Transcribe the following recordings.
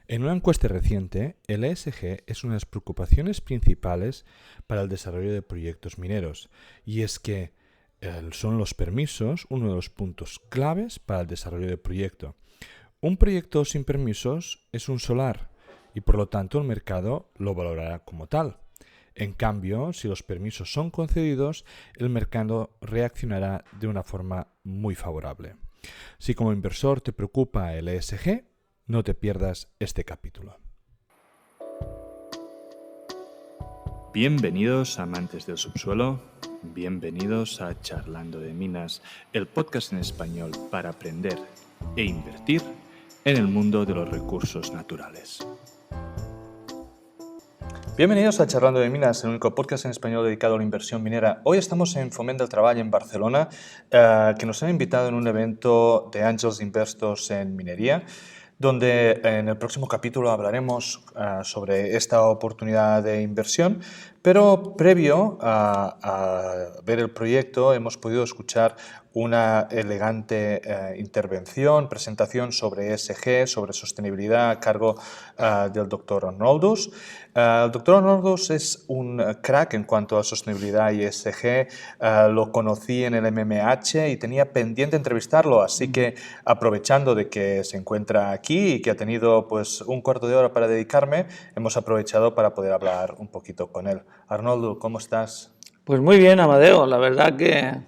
En una encuesta reciente, el ESG es una de las preocupaciones principales para el desarrollo de proyectos mineros, y es que son los permisos uno de los puntos claves para el desarrollo del proyecto. Un proyecto sin permisos es un solar y por lo tanto el mercado lo valorará como tal. En cambio, si los permisos son concedidos, el mercado reaccionará de una forma muy favorable. Si como inversor te preocupa el ESG, no te pierdas este capítulo. Bienvenidos amantes del subsuelo, bienvenidos a Charlando de Minas, el podcast en español para aprender e invertir en el mundo de los recursos naturales. Bienvenidos a Charlando de Minas, el único podcast en español dedicado a la inversión minera. Hoy estamos en Foment del Treball en Barcelona, que nos han invitado en un evento de Angels Investors en minería, donde en el próximo capítulo hablaremos sobre esta oportunidad de inversión, pero previo a ver el proyecto hemos podido escuchar una elegante presentación sobre ESG, sobre sostenibilidad a cargo del Dr. Arnoldus. El Dr. Arnoldus es un crack en cuanto a sostenibilidad y ESG. Lo conocí en el MMH y tenía pendiente entrevistarlo, así que aprovechando de que se encuentra aquí y que ha tenido pues un cuarto de hora para dedicarme, hemos aprovechado para poder hablar un poquito con él. Arnoldo, ¿cómo estás? Pues muy bien, Amadeo. La verdad que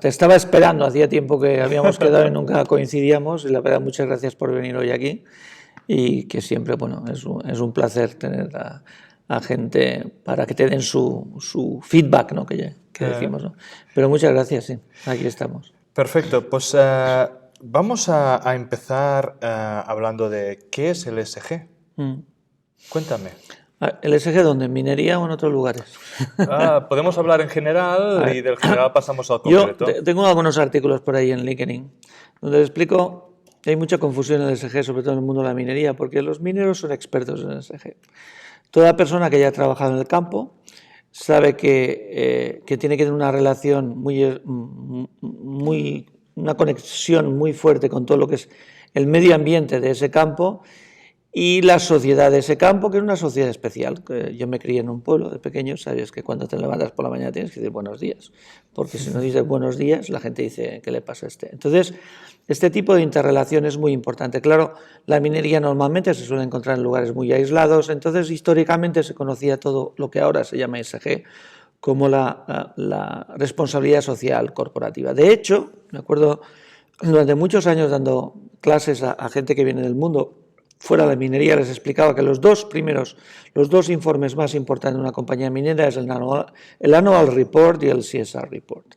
te estaba esperando. Hacía tiempo que habíamos quedado y nunca coincidíamos. Y la verdad, muchas gracias por venir hoy aquí. Y que siempre, bueno, es un placer tener a gente para que te den su feedback, ¿no? que decimos, ¿no? Pero muchas gracias, sí. Aquí estamos. Perfecto. Pues vamos a empezar hablando de qué es el ESG. Cuéntame. ¿El ESG dónde? ¿En minería o en otros lugares? Podemos hablar en general y del general pasamos al concreto. Yo tengo algunos artículos por ahí en LinkedIn donde explico que hay mucha confusión en el ESG, sobre todo en el mundo de la minería, porque los mineros son expertos en el ESG. Toda persona que haya trabajado en el campo sabe que tiene que tener una relación una conexión muy fuerte con todo lo que es el medio ambiente de ese campo y la sociedad de ese campo, que es una sociedad especial. Yo me crié en un pueblo de pequeño, sabes que cuando te levantas por la mañana tienes que decir buenos días, porque si no dices buenos días, la gente dice, ¿qué le pasa a este? Entonces, este tipo de interrelación es muy importante. Claro, la minería normalmente se suele encontrar en lugares muy aislados, entonces históricamente se conocía todo lo que ahora se llama ESG como la responsabilidad social corporativa. De hecho, me acuerdo durante muchos años dando clases a gente que viene del mundo fuera de la minería, les explicaba que los dos informes más importantes de una compañía minera es el Annual Report y el CSR Report.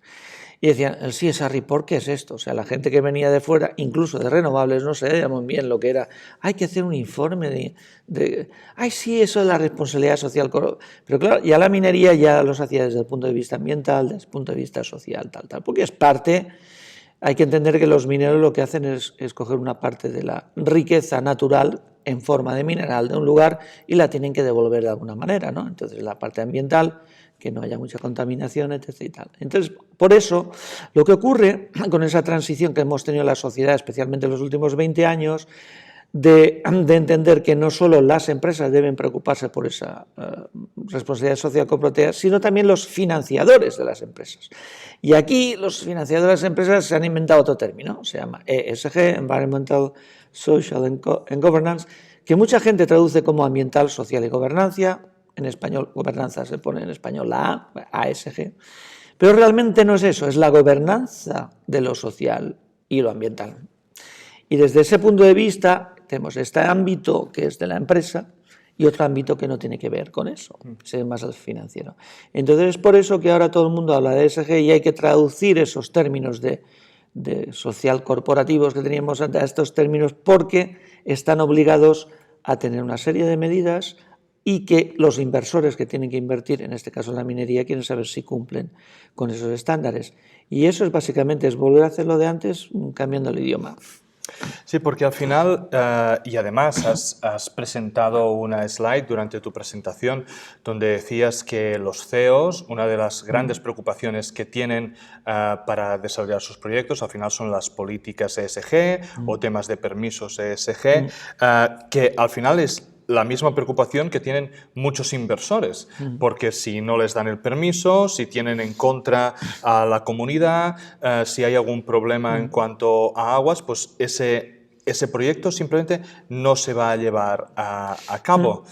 Y decían, ¿el CSR Report qué es esto? O sea, la gente que venía de fuera, incluso de renovables, no sabía muy bien lo que era. Hay que hacer un informe sí, eso es la responsabilidad social. Pero claro, ya la minería ya los hacía desde el punto de vista ambiental, desde el punto de vista social, tal, porque es parte. Hay que entender que los mineros lo que hacen es coger una parte de la riqueza natural en forma de mineral de un lugar y la tienen que devolver de alguna manera, ¿no? Entonces, la parte ambiental, que no haya mucha contaminación, etc. y tal. Entonces, por eso, lo que ocurre con esa transición que hemos tenido en la sociedad, especialmente en los últimos 20 años, de entender que no solo las empresas deben preocuparse por esa responsabilidad social corporativa, sino también los financiadores de las empresas. Y aquí los financiadores de las empresas se han inventado otro término, se llama ESG, Environmental, Social and Governance, que mucha gente traduce como ambiental, social y gobernanza. En español, gobernanza se pone en español la ASG. Pero realmente no es eso, es la gobernanza de lo social y lo ambiental. Y desde ese punto de vista tenemos este ámbito que es de la empresa y otro ámbito que no tiene que ver con eso, es más el financiero. Entonces es por eso que ahora todo el mundo habla de ESG y hay que traducir esos términos de social corporativos que teníamos antes a estos términos porque están obligados a tener una serie de medidas y que los inversores que tienen que invertir, en este caso en la minería, quieren saber si cumplen con esos estándares. Y eso es básicamente volver a hacer lo de antes cambiando el idioma. Sí, porque al final, y además has presentado una slide durante tu presentación donde decías que los CEOs, una de las grandes preocupaciones que tienen para desarrollar sus proyectos, al final son las políticas ESG o temas de permisos ESG, que al final es la misma preocupación que tienen muchos inversores, porque si no les dan el permiso, si tienen en contra a la comunidad, si hay algún problema en cuanto a aguas, pues ese proyecto simplemente no se va a llevar a cabo.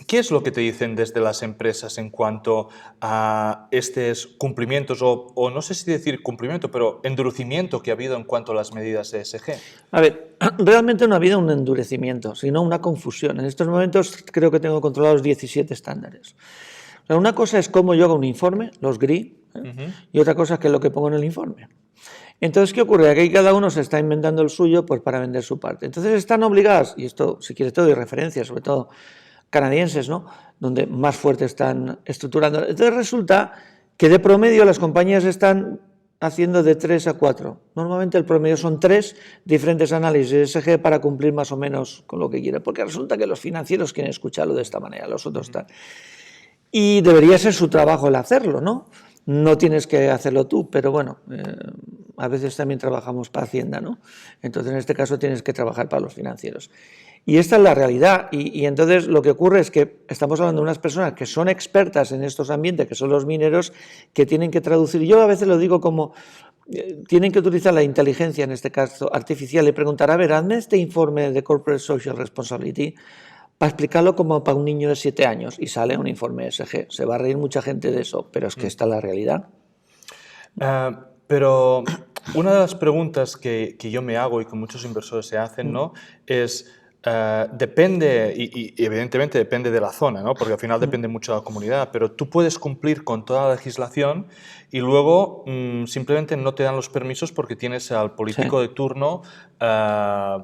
¿Qué es lo que te dicen desde las empresas en cuanto a estos cumplimientos, o no sé si decir cumplimiento, pero endurecimiento que ha habido en cuanto a las medidas ESG? A ver, realmente no ha habido un endurecimiento, sino una confusión. En estos momentos creo que tengo controlados 17 estándares. O sea, una cosa es cómo yo hago un informe, los GRI, y otra cosa es qué es lo que pongo en el informe. Entonces, ¿qué ocurre? Aquí cada uno se está inventando el suyo pues, para vender su parte. Entonces están obligadas, y esto, si quieres, te doy referencias, sobre todo canadienses, ¿no? Donde más fuerte están estructurando. Entonces resulta que de promedio las compañías están haciendo de 3 a 4. Normalmente el promedio son 3 diferentes análisis ESG para cumplir más o menos con lo que quieren, porque resulta que los financieros quieren escucharlo de esta manera, los otros están. Y debería ser su trabajo el hacerlo, ¿no? No tienes que hacerlo tú, pero bueno, a veces también trabajamos para Hacienda, ¿no? Entonces en este caso tienes que trabajar para los financieros. Y esta es la realidad. Y entonces lo que ocurre es que estamos hablando de unas personas que son expertas en estos ambientes, que son los mineros, que tienen que traducir. Yo a veces lo digo como, tienen que utilizar la inteligencia, en este caso artificial, y preguntar, a ver, hazme este informe de Corporate Social Responsibility para explicarlo como para un niño de 7 años. Y sale un informe ESG. Se va a reír mucha gente de eso, pero es que esta es la realidad. Pero una de las preguntas que yo me hago y que muchos inversores se hacen, ¿no? Es, depende, y evidentemente depende de la zona, ¿no? Porque al final depende mucho de la comunidad, pero tú puedes cumplir con toda la legislación y luego simplemente no te dan los permisos porque tienes al político de turno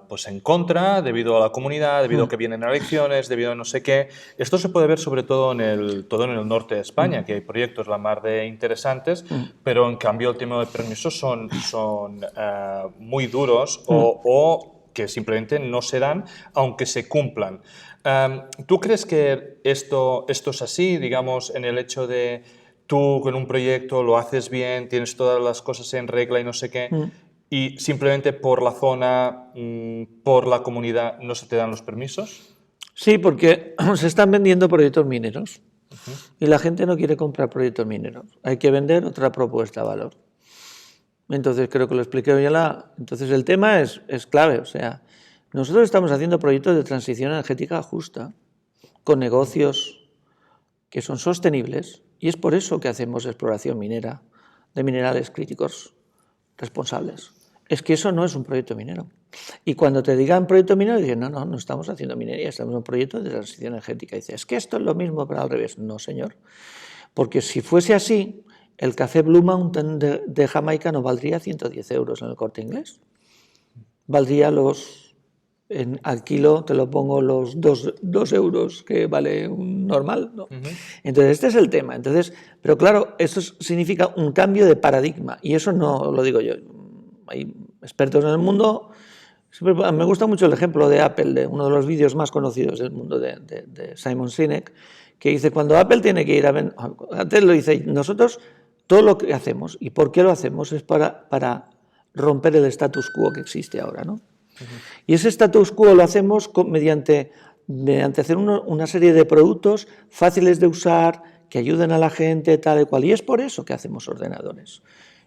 pues en contra, debido a la comunidad, debido a que vienen elecciones, debido a no sé qué. Esto se puede ver sobre todo en el norte de España, que hay proyectos la mar de interesantes, pero en cambio el tema de permisos son muy duros o que simplemente no se dan, aunque se cumplan. ¿Tú crees que esto es así, digamos, en el hecho de tú con un proyecto lo haces bien, tienes todas las cosas en regla y no sé qué, y simplemente por la zona, por la comunidad, no se te dan los permisos? Sí, porque se están vendiendo proyectos mineros y la gente no quiere comprar proyectos mineros. Hay que vender otra propuesta de valor. Entonces, creo que lo expliqué hoy. Entonces, el tema es clave. O sea, nosotros estamos haciendo proyectos de transición energética justa, con negocios que son sostenibles, y es por eso que hacemos exploración minera de minerales críticos responsables. Es que eso no es un proyecto minero. Y cuando te digan proyecto minero, dicen, no estamos haciendo minería, estamos en un proyecto de transición energética. Y dices, es que esto es lo mismo, pero al revés. No, señor. Porque si fuese así, el café Blue Mountain de Jamaica no valdría 110 euros en el Corte Inglés. Valdría al kilo, te lo pongo, los 2 euros que vale un normal, ¿no? Entonces, este es el tema. Entonces, pero claro, eso significa un cambio de paradigma. Y eso no lo digo yo. Hay expertos en el mundo. Me gusta mucho el ejemplo de Apple, de uno de los vídeos más conocidos del mundo de Simon Sinek, que dice, cuando Apple tiene que ir antes lo dice, nosotros todo lo que hacemos, ¿y por qué lo hacemos? Es para romper el status quo que existe ahora, ¿no? Y ese status quo lo hacemos mediante hacer una serie de productos fáciles de usar, que ayuden a la gente, tal y cual. Y es por eso que hacemos ordenadores.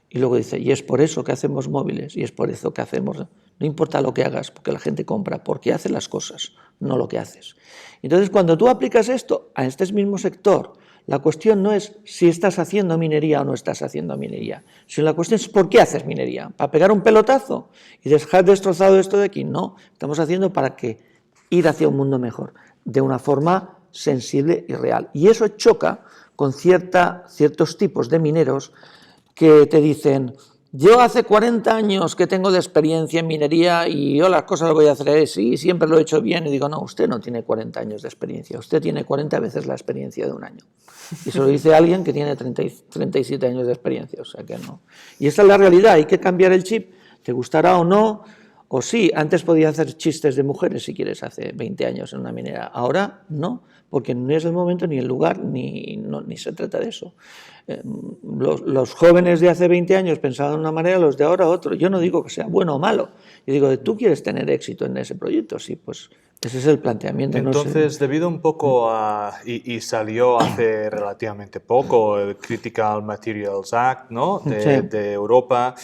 Y luego dice, y es por eso que hacemos móviles, y es por eso que hacemos... No importa lo que hagas, porque la gente compra, porque hace las cosas, no lo que haces. Entonces, cuando tú aplicas esto a este mismo sector, la cuestión no es si estás haciendo minería o no estás haciendo minería, sino la cuestión es por qué haces minería. ¿Para pegar un pelotazo y dejar destrozado esto de aquí? No, estamos haciendo para ir hacia un mundo mejor, de una forma sensible y real. Y eso choca con ciertos tipos de mineros que te dicen, yo hace 40 años que tengo de experiencia en minería y yo las cosas las voy a hacer así, siempre lo he hecho bien. Y digo, no, usted no tiene 40 años de experiencia, usted tiene 40 veces la experiencia de un año. Y se lo dice alguien que tiene 37 años de experiencia, o sea que no. Y esta es la realidad, hay que cambiar el chip, te gustará o no, O sí, antes podía hacer chistes de mujeres si quieres hace 20 años en una minera, ahora no, porque no es el momento ni el lugar, ni se trata de eso. Los jóvenes de hace 20 años pensaban de una manera, los de ahora otro. Yo no digo que sea bueno o malo, yo digo, ¿tú quieres tener éxito en ese proyecto? Sí, pues ese es el planteamiento. Entonces, no sé. debido un poco a... Y salió hace relativamente poco el Critical Materials Act, ¿no? de Europa.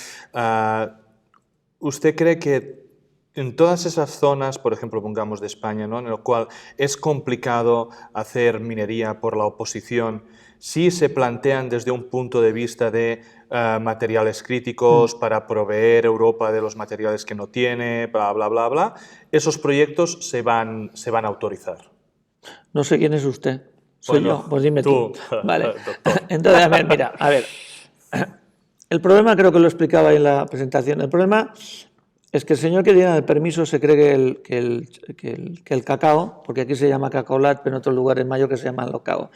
¿Usted cree que en todas esas zonas, por ejemplo, pongamos de España, ¿no? en lo cual es complicado hacer minería por la oposición, sí se plantean desde un punto de vista de materiales críticos para proveer Europa de los materiales que no tiene, bla, bla, bla, bla, esos proyectos se van a autorizar? No sé quién es usted. ¿Soy Bueno, yo? Pues dime tú. Vale. doctor. Entonces, a ver. El problema creo que lo explicaba ahí en la presentación. El problema es que el señor que tiene el permiso se cree que el cacao, porque aquí se llama cacaolat, pero en otros lugares mayor que se llama locao.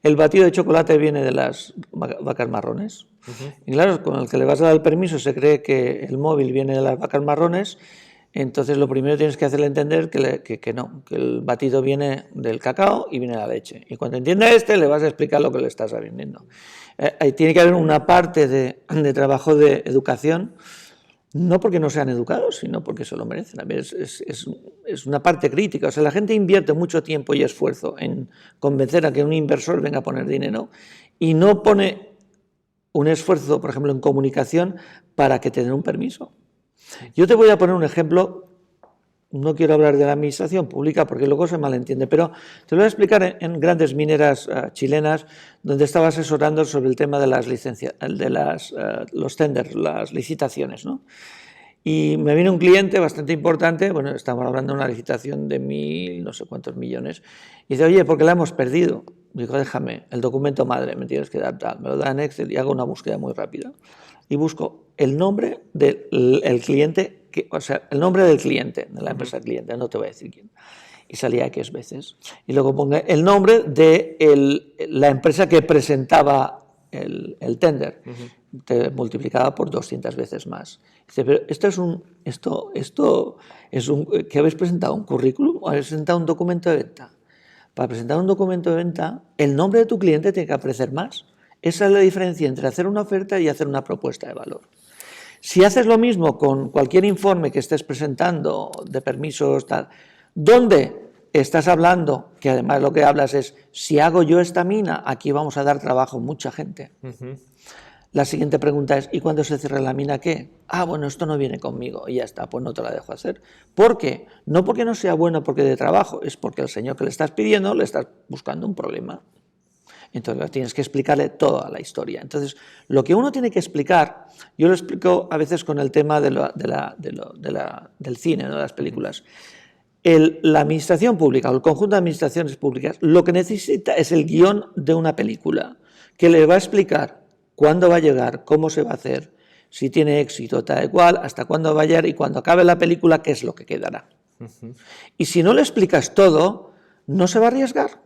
El batido de chocolate viene de las vacas marrones. Y claro, con el que le vas a dar el permiso se cree que el móvil viene de las vacas marrones. Entonces lo primero tienes que hacerle entender que no, que el batido viene del cacao y viene de la leche. Y cuando entienda le vas a explicar lo que le estás vendiendo. Tiene que haber una parte de trabajo de educación, no porque no sean educados, sino porque se lo merecen. A ver, es una parte crítica. O sea, la gente invierte mucho tiempo y esfuerzo en convencer a que un inversor venga a poner dinero y no pone un esfuerzo, por ejemplo, en comunicación para que te den un permiso. Yo te voy a poner un ejemplo, no quiero hablar de la administración pública porque luego se malentiende, pero te lo voy a explicar en grandes mineras chilenas donde estaba asesorando sobre el tema de las licencias, los tenders, las licitaciones, ¿no? Y me vino un cliente bastante importante, bueno, estamos hablando de una licitación de 1.000, no sé cuántos millones, y dice, oye, ¿por qué la hemos perdido? Digo, déjame, el documento madre, me tienes que dar tal, me lo da en Excel y hago una búsqueda muy rápida. Y busco el nombre del cliente, o sea, el nombre del cliente, de la empresa cliente, no te voy a decir quién. Y salía X veces. Y luego pongo el nombre de la empresa que presentaba el tender. Te multiplicaba por 200 veces más. Dice, pero esto es ¿que habéis presentado? ¿Un currículum o habéis presentado un documento de venta? Para presentar un documento de venta, el nombre de tu cliente tiene que aparecer más. Esa es la diferencia entre hacer una oferta y hacer una propuesta de valor. Si haces lo mismo con cualquier informe que estés presentando de permisos, tal, donde estás hablando, que además lo que hablas es, si hago yo esta mina, aquí vamos a dar trabajo a mucha gente. La siguiente pregunta es, ¿y cuando se cierre la mina qué? Ah, bueno, esto no viene conmigo y ya está, pues no te la dejo hacer. ¿Por qué? No porque no sea bueno porque de trabajo, es porque el señor que le estás pidiendo le estás buscando un problema. Entonces tienes que explicarle toda la historia. Entonces, lo que uno tiene que explicar, yo lo explico a veces con el tema del cine, ¿no? De las películas. La administración pública o el conjunto de administraciones públicas lo que necesita es el guión de una película que le va a explicar cuándo va a llegar, cómo se va a hacer, si tiene éxito, tal y cual, hasta cuándo va a llegar y cuando acabe la película, qué es lo que quedará. Y si no le explicas todo, no se va a arriesgar.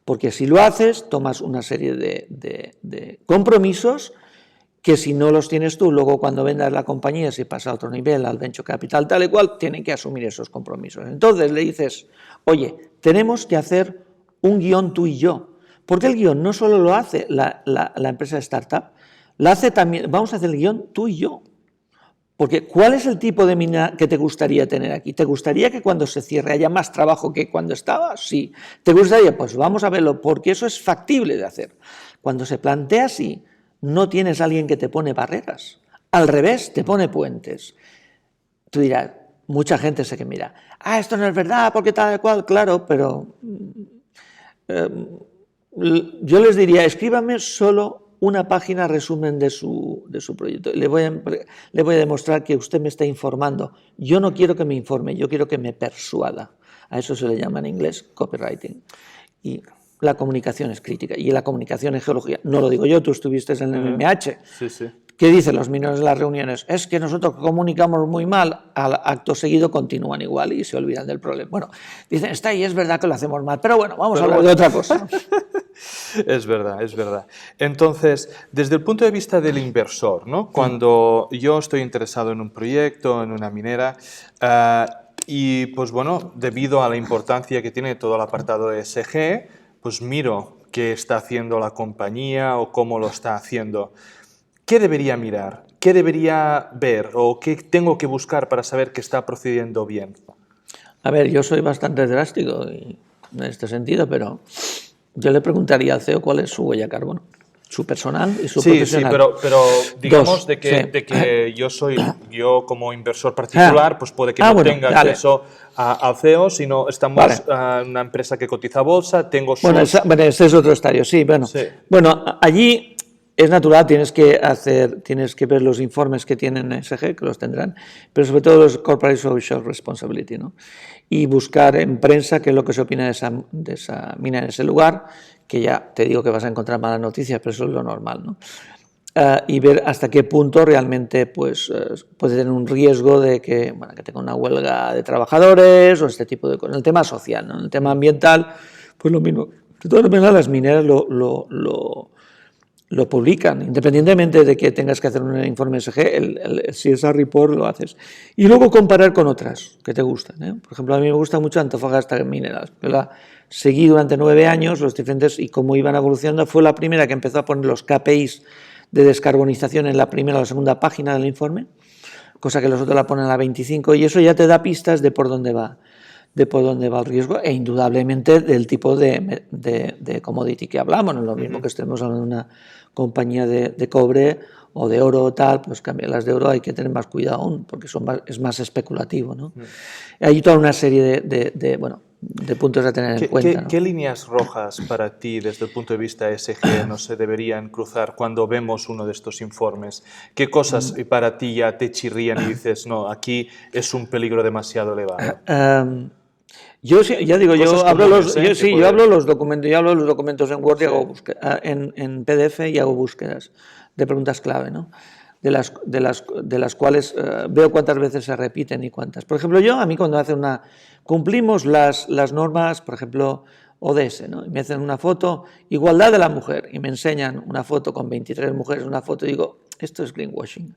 Porque si lo haces, tomas una serie de compromisos que si no los tienes tú, luego cuando vendas la compañía, si pasa a otro nivel, al venture capital, tal y cual, tienen que asumir esos compromisos. Entonces le dices, oye, tenemos que hacer un guión tú y yo. Porque el guión no solo lo hace la empresa de startup, la hace también, vamos a hacer el guión tú y yo. Porque ¿cuál es el tipo de mina que te gustaría tener aquí? ¿Te gustaría que cuando se cierre haya más trabajo que cuando estaba? Sí. ¿Te gustaría? Pues vamos a verlo, porque eso es factible de hacer. Cuando se plantea así, no tienes a alguien que te pone barreras. Al revés, te pone puentes. Tú dirás, mucha gente sé que mira, esto no es verdad, porque tal cual, claro, pero yo les diría, escríbame solo una página resumen de su proyecto. Le voy a demostrar que usted me está informando. Yo no quiero que me informe, yo quiero que me persuada. A eso se le llama en inglés copywriting. Y la comunicación es crítica. Y la comunicación en geología, no lo digo yo, tú estuviste en el MMH. Sí, sí. ¿Qué dicen los mineros en las reuniones? Es que nosotros comunicamos muy mal, al acto seguido continúan igual y se olvidan del problema. Bueno, dicen, está ahí, es verdad que lo hacemos mal, pero bueno, vamos a hablar de otra cosa. Es verdad, es verdad. Entonces, desde el punto de vista del inversor, ¿no? Cuando yo estoy interesado en un proyecto, en una minera, y pues bueno, debido a la importancia que tiene todo el apartado ESG, pues miro qué está haciendo la compañía o cómo lo está haciendo. ¿Qué debería mirar? ¿Qué debería ver? ¿O qué tengo que buscar para saber que está procediendo bien? A ver, yo soy bastante drástico en este sentido, pero yo le preguntaría al CEO cuál es su huella de carbono, su personal y su Sí, profesional. pero digamos Dos, de que, sí. de que yo como inversor particular, pues puede que no Bueno, tenga dale. acceso al CEO, sino estamos Vale. en una empresa que cotiza a bolsa, tengo Bueno, sus... bueno, ese es otro estadio, sí, bueno. Sí. Bueno, allí es natural, tienes que ver los informes que tienen ESG, que los tendrán, pero sobre todo los Corporate Social Responsibility, ¿no? Y buscar en prensa qué es lo que se opina de esa mina en ese lugar, que ya te digo que vas a encontrar malas noticias, pero eso es lo normal, ¿no? Y ver hasta qué punto realmente pues, puede tener un riesgo de que, bueno, que tenga una huelga de trabajadores o este tipo de cosas. En el tema social, ¿no? En el tema ambiental, pues lo mismo. De todas maneras, las mineras lo publican, independientemente de que tengas que hacer un informe SG, el CSR Report lo haces. Y luego comparar con otras que te gustan, ¿eh? Por ejemplo, a mí me gusta mucho Antofagasta Minerals. Yo la seguí durante 9 años, los diferentes, y cómo iban evolucionando. Fue la primera que empezó a poner los KPIs de descarbonización en la primera o la segunda página del informe, cosa que los otros la ponen a la 25, y eso ya te da pistas de por dónde va el riesgo e indudablemente del tipo de commodity que hablamos. No es lo mismo que estemos hablando de una compañía de cobre o de oro o tal, pues las de oro hay que tener más cuidado aún, porque es más especulativo, ¿no? Hay toda una serie de puntos a tener en cuenta, ¿no? ¿Qué líneas rojas para ti desde el punto de vista ESG no se deberían cruzar cuando vemos uno de estos informes? ¿Qué cosas para ti ya te chirrían y dices, no, aquí es un peligro demasiado elevado? Yo ya digo, yo hablo los documentos en Word y hago en PDF y hago búsquedas de preguntas clave, ¿no? De las cuales veo cuántas veces se repiten y cuántas. Por ejemplo, a mí cuando cumplimos las normas, por ejemplo, ODS, ¿no? Y me hacen una foto, igualdad de la mujer, y me enseñan una foto con 23 mujeres, una foto, y digo, esto es greenwashing.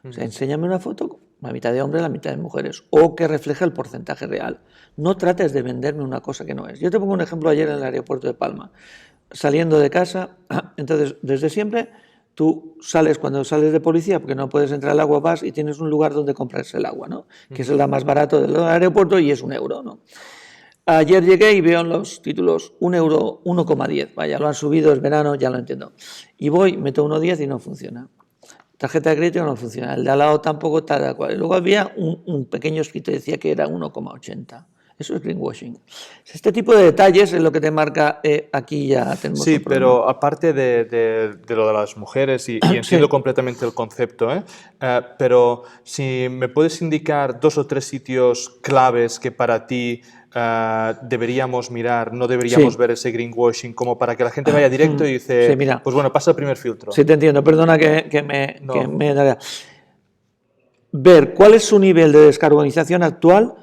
O sea, enséñame una foto, la mitad de hombres, la mitad de mujeres, o que refleje el porcentaje real. No trates de venderme una cosa que no es. Yo te pongo un ejemplo ayer en el aeropuerto de Palma. Saliendo de casa, entonces, desde siempre, tú sales, cuando sales de policía, porque no puedes entrar al agua, vas y tienes un lugar donde comprarse el agua, ¿no? Que es el más barato del aeropuerto y es €1, ¿no? Ayer llegué y veo en los títulos €1, 1,10. Vaya, lo han subido, es verano, ya lo entiendo. Y voy, meto 1,10 y no funciona. Tarjeta de crédito no funciona, el de al lado tampoco, tal, tal cual. Y luego había un pequeño escrito que decía que era 1,80. Eso es greenwashing. Este tipo de detalles es lo que te marca, aquí ya tenemos Sí, un problema. pero aparte de lo de las mujeres, y entiendo completamente el concepto, pero si me puedes indicar 2 o 3 sitios claves que para ti deberíamos mirar, no deberíamos ver ese greenwashing, como para que la gente vaya directo y dice, mira, pues bueno, pasa el primer filtro. Sí, te entiendo, perdona que me... Ver cuál es su nivel de descarbonización actual,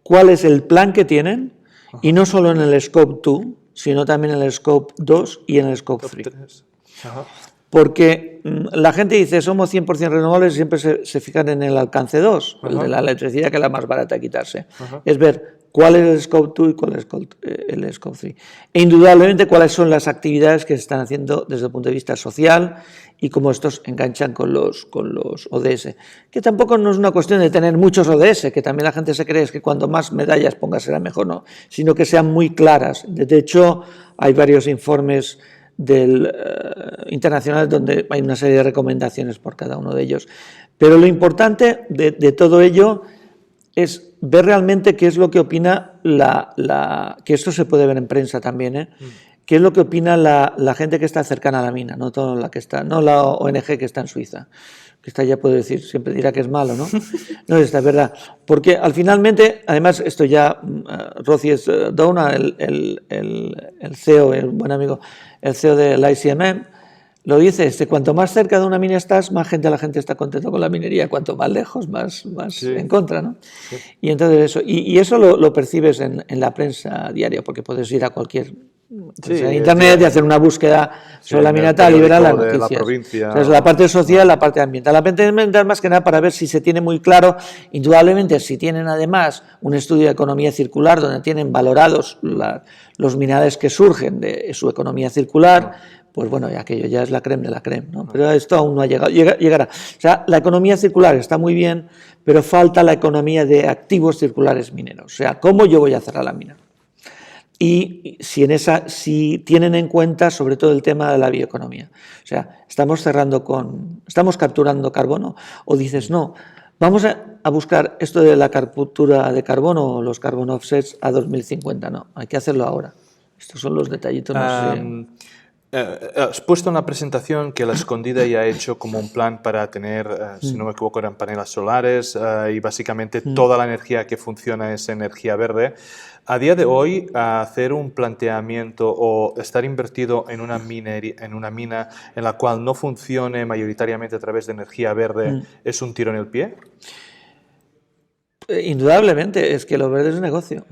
cuál es el plan que tienen, y no solo en el Scope 2, sino también en el Scope 2 y en el Scope 3. Porque la gente dice, somos 100% renovables, y siempre se fijan en el alcance 2, el de la electricidad, que es la más barata de quitarse. Es ver cuál es el Scope 2 y cuál es el Scope 3. E indudablemente cuáles son las actividades que se están haciendo desde el punto de vista social y cómo estos enganchan con los ODS. Que tampoco no es una cuestión de tener muchos ODS, que también la gente se cree que cuanto más medallas pongas será mejor, no, sino que sean muy claras. De hecho, hay varios informes internacionales donde hay una serie de recomendaciones por cada uno de ellos. Pero lo importante de todo ello es ver realmente qué es lo que opina que esto se puede ver en prensa también, qué es lo que opina la gente que está cercana a la mina, no la ONG que está en Suiza, que esta ya puedo decir, siempre dirá que es malo, ¿no? No, esta es verdad, porque finalmente, además esto ya, Rocies Douna, el CEO, el buen amigo, el CEO del ICMM, lo dice, cuanto más cerca de una mina estás, más la gente está contenta con la minería, cuanto más lejos, más en contra, ¿no? Y entonces eso, y eso lo percibes en la prensa diaria, porque puedes ir a cualquier Sí, en Internet y hacer una búsqueda sobre la mina tal y verás las noticias. La provincia, o sea, es la parte social, la parte ambiental. La parte ambiental más que nada para ver si se tiene muy claro, indudablemente si tienen además un estudio de economía circular donde tienen valorados los minerales que surgen de su economía circular, pues bueno, y aquello ya es la creme de la creme, ¿no? Pero esto aún no ha llegado, llegará. O sea, la economía circular está muy bien, pero falta la economía de activos circulares mineros. O sea, ¿cómo yo voy a cerrar la mina? Y si tienen en cuenta sobre todo el tema de la bioeconomía. O sea, estamos capturando carbono, o dices, no, vamos a buscar esto de la captura de carbono, los carbon offsets a 2050, no, hay que hacerlo ahora. Estos son los detallitos más... Has puesto en la presentación que La Escondida ya ha hecho como un plan para tener, si no me equivoco, eran paneles solares y básicamente toda la energía que funciona es energía verde. A día de hoy, hacer un planteamiento o estar invertido en una mina en la cual no funcione mayoritariamente a través de energía verde es un tiro en el pie. Indudablemente, es que lo verde es un negocio.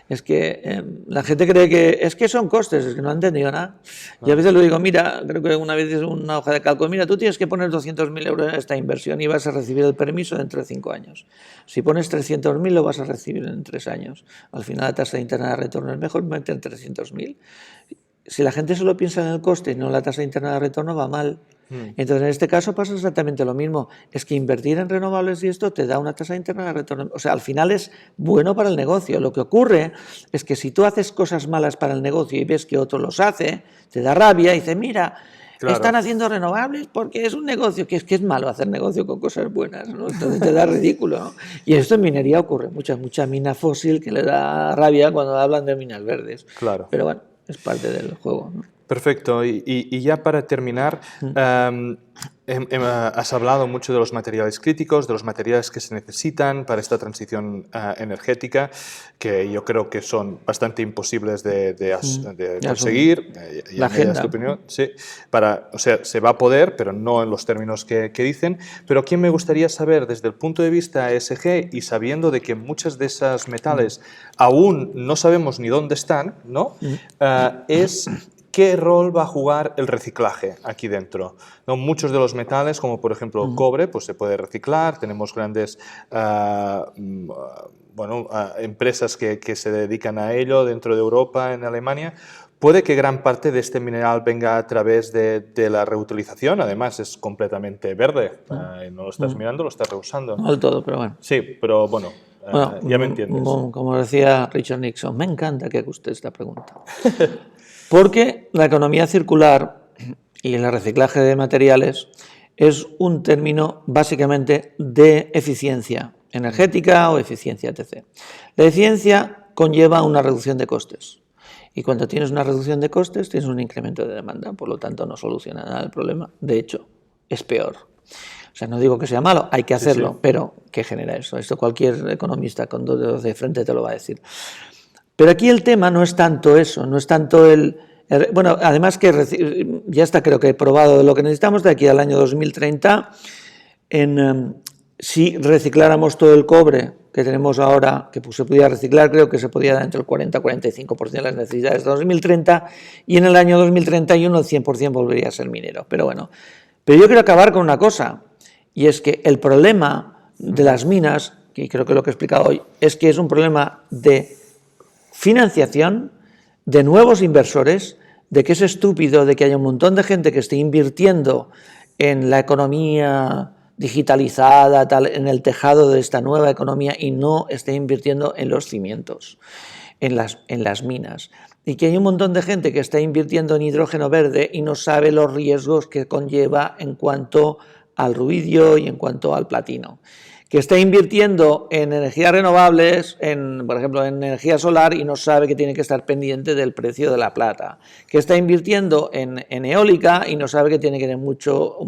Es que la gente cree que es que son costes, es que no han entendido nada. Y a veces lo digo, mira, creo que una vez es una hoja de cálculo, mira, tú tienes que poner 200.000 euros en esta inversión y vas a recibir el permiso dentro de 5 años. Si pones 300.000 lo vas a recibir en 3 años. Al final la tasa interna de retorno es mejor meter 300.000. Si la gente solo piensa en el coste y no en la tasa interna de retorno, va mal. Entonces, en este caso pasa exactamente lo mismo. Es que invertir en renovables y esto te da una tasa interna de retorno. O sea, al final es bueno para el negocio. Lo que ocurre es que si tú haces cosas malas para el negocio y ves que otro los hace, te da rabia y dices, mira, están haciendo renovables porque es un negocio, que es malo hacer negocio con cosas buenas, ¿no? Entonces te da ridículo, ¿no? Y esto en minería ocurre, mucha mina fósil que le da rabia cuando hablan de minas verdes. Claro. Pero bueno, es parte del juego, ¿no? Perfecto. Y ya para terminar, has hablado mucho de los materiales críticos, de los materiales que se necesitan para esta transición energética, que yo creo que son bastante imposibles de conseguir. La agenda. Tu opinión. Sí, o sea, se va a poder, pero no en los términos que dicen. Pero aquí me gustaría saber, desde el punto de vista ESG y sabiendo de que muchos de esos metales aún no sabemos ni dónde están, ¿no? Es... ¿Qué rol va a jugar el reciclaje aquí dentro? ¿No? Muchos de los metales, como por ejemplo el cobre, pues se puede reciclar. Tenemos grandes empresas que se dedican a ello dentro de Europa, en Alemania. Puede que gran parte de este mineral venga a través de la reutilización. Además, es completamente verde. No lo estás mirando, lo estás reusando. No del todo, pero bueno. Sí, pero bueno, ya me entiendes. Como decía Richard Nixon, me encanta que haga usted esta pregunta. Porque la economía circular y el reciclaje de materiales es un término básicamente de eficiencia energética o eficiencia etc. La eficiencia conlleva una reducción de costes. Y cuando tienes una reducción de costes, tienes un incremento de demanda. Por lo tanto, no soluciona nada el problema. De hecho, es peor. O sea, no digo que sea malo, hay que hacerlo, pero ¿qué genera eso? Esto cualquier economista con 2 dedos de frente te lo va a decir. Pero aquí el tema no es tanto eso, no es tanto bueno, además que ya está, creo que he probado lo que necesitamos de aquí al año 2030, si recicláramos todo el cobre que tenemos ahora, que se podía reciclar, creo que se podía dar entre el 40-45% de las necesidades de 2030, y en el año 2031 el 100% volvería a ser minero. Pero bueno, pero yo quiero acabar con una cosa, y es que el problema de las minas, que creo que lo que he explicado hoy, es que es un problema de financiación, de nuevos inversores, de que es estúpido de que haya un montón de gente que esté invirtiendo en la economía digitalizada, en el tejado de esta nueva economía y no esté invirtiendo en los cimientos, en las minas. Y que hay un montón de gente que está invirtiendo en hidrógeno verde y no sabe los riesgos que conlleva en cuanto al ruidio y en cuanto al platino. Que está invirtiendo en energías renovables, por ejemplo, en energía solar y no sabe que tiene que estar pendiente del precio de la plata. Que está invirtiendo en eólica y no sabe que tiene que tener mucho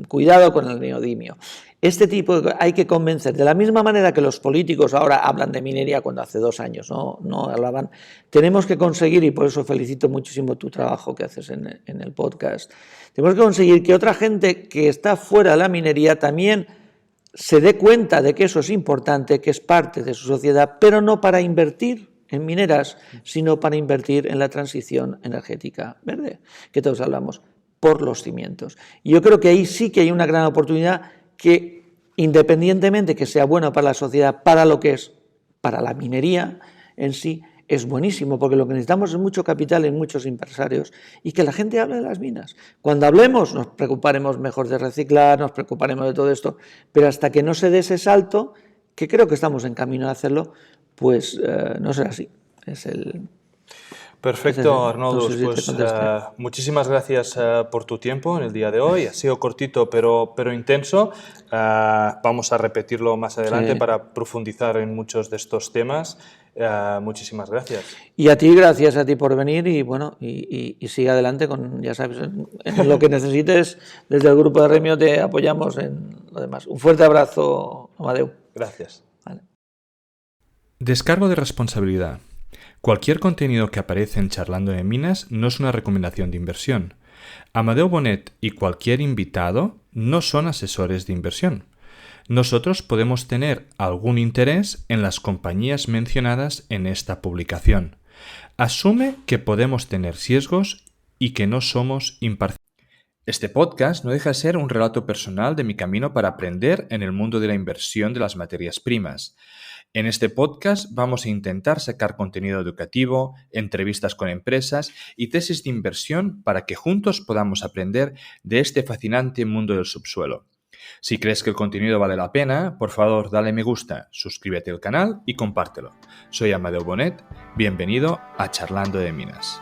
cuidado con el neodimio. Este tipo hay que convencer, de la misma manera que los políticos ahora hablan de minería cuando hace 2 años no hablaban, tenemos que conseguir, y por eso felicito muchísimo tu trabajo que haces en el podcast, tenemos que conseguir que otra gente que está fuera de la minería también se dé cuenta de que eso es importante, que es parte de su sociedad, pero no para invertir, en mineras, sino para invertir en la transición energética verde, que todos hablamos, por los cimientos. Y yo creo que ahí sí que hay una gran oportunidad que, independientemente que sea bueno para la sociedad, para lo que es, para la minería en sí, es buenísimo, porque lo que necesitamos es mucho capital en muchos empresarios y que la gente hable de las minas. Cuando hablemos nos preocuparemos mejor de reciclar, nos preocuparemos de todo esto, pero hasta que no se dé ese salto, que creo que estamos en camino de hacerlo, pues no será así. Perfecto, Arnoldo. Entonces, Pues muchísimas gracias por tu tiempo en el día de hoy. Ha sido cortito pero intenso. Vamos a repetirlo más adelante para profundizar en muchos de estos temas. Muchísimas gracias. Y a ti, gracias a ti por venir y bueno, y sigue adelante con, ya sabes, en lo que necesites. Desde el grupo de Remio te apoyamos en lo demás. Un fuerte abrazo, Amadeu. Gracias. Vale. Descargo de responsabilidad. Cualquier contenido que aparece en Charlando de Minas no es una recomendación de inversión. Amadeu Bonet y cualquier invitado no son asesores de inversión. Nosotros podemos tener algún interés en las compañías mencionadas en esta publicación. Asume que podemos tener sesgos y que no somos imparciales. Este podcast no deja de ser un relato personal de mi camino para aprender en el mundo de la inversión de las materias primas. En este podcast vamos a intentar sacar contenido educativo, entrevistas con empresas y tesis de inversión para que juntos podamos aprender de este fascinante mundo del subsuelo. Si crees que el contenido vale la pena, por favor dale me gusta, suscríbete al canal y compártelo. Soy Amadeu Bonet, bienvenido a Charlando de Minas.